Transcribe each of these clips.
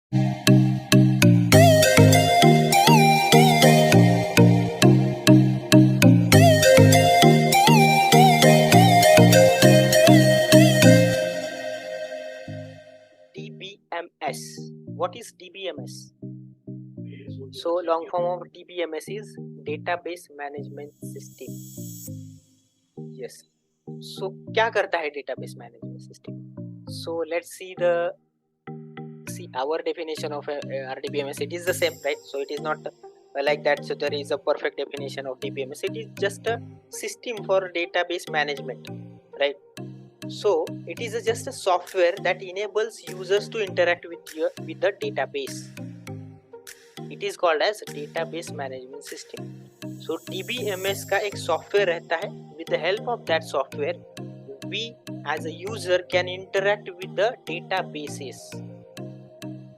DBMS. What is DBMS? So long form of DBMS is Database Management System. Yes. So क्या करता है Database Management System? So let's see our definition of RDBMS. It is the same, right? So it is not like that. So there is a perfect definition of DBMS. It is just a system for database management, right? So it is just a software that enables users to interact with the database. It is called as database management system. So DBMS का एक software रहता है. With the help of that software, we as a user can interact with the databases.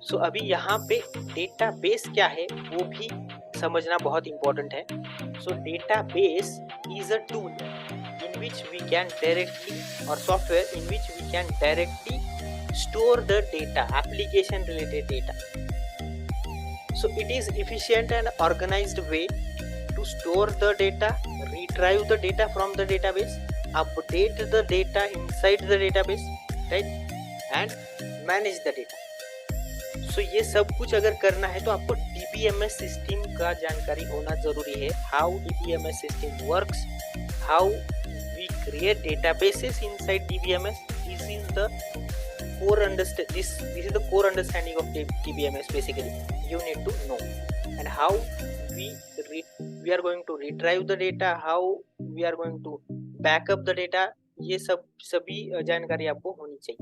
So अभी यहाँ पे database क्या है वो भी समझना बहुत important है. So database is a tool in which we can directly, or software in which we can directly store the data, application related data. So it is efficient and organized way to store the data, retrieve the data from the database, update the data inside the database, right, and manage the data. So ये सब कुछ अगर करना है तो आपको DBMS system का जानकारी होना जरूरी है. How DBMS system works, how we create databases inside DBMS. This is the core understanding of DBMS. Basically, you need to know, and how we are going to retrieve the data, how we are going to back up the data. ये सभी जानकारी आपको होनी चाहिए,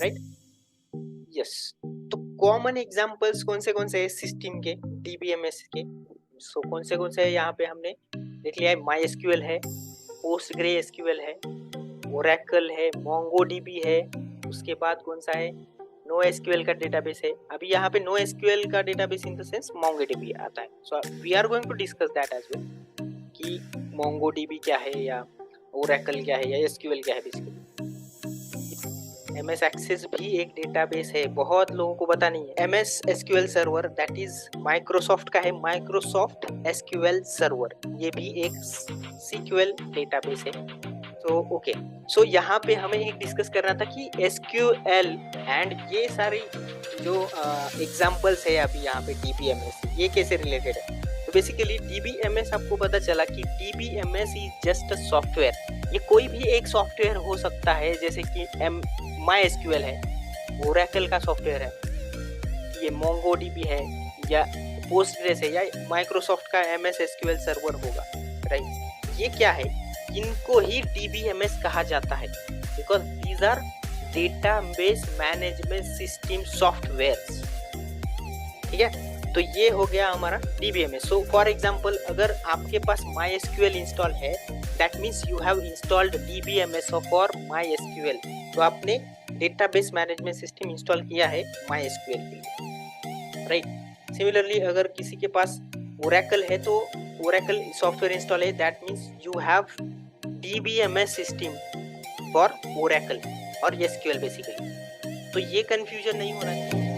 right? Yes. तो common examples कौन से है सिस्टम के DBMS के? सो कौन से है यहाँ पे हमने देख लिया है. MySQL है, PostgreSQL है, Oracle है, MongoDB है. उसके बाद कौन सा है? NoSQL का डेटाबेस है. अभी यहाँ पे NoSQL का database in the sense MongoDB आता है. So we are going to discuss that as well कि MongoDB क्या है या Oracle क्या है या SQL क्या है. बेसिकली MS Access भी एक डेटाबेस है, बहुत लोगों को पता नहीं है. MS SQL server that is Microsoft का है, माइक्रोसॉफ्ट SQL सर्वर. ये भी एक SQL डेटाबेस है. तो ओके, सो यहाँ पे हमें एक डिस्कस करना था कि SQL एंड ये सारी जो एग्जांपल्स है अभी यहाँ पे DBMS ये कैसे रिलेटेड है. तो बेसिकली DBMS आपको पता चला कि DBMS is just a software. ये कोई भी एक सॉफ्टवेयर हो सकता है, जैसे कि MySQL है, Oracle का सॉफ्टवेयर है, ये MongoDB है, या Postgres है, या माइक्रोसॉफ्ट का MS SQL सर्वर होगा, राइट. ये क्या है? इनको ही DBMS कहा जाता है, because these are database management system softwares. ठीक है, तो ये हो गया हमारा DBMS. सो फॉर एग्जांपल, अगर आपके पास MySQL इंस्टॉल है, that means you have installed DBMS for MySQL. तो आपने डेटाबेस मैनेजमेंट सिस्टम इंस्टॉल किया है MySQL के लिए, राइट. सिमिलरली अगर किसी के पास Oracle है तो Oracle सॉफ्टवेयर इंस्टॉल है, that means you have DBMS system for Oracle और SQL बेसिकली. तो ये कंफ्यूजन नहीं होना चाहिए.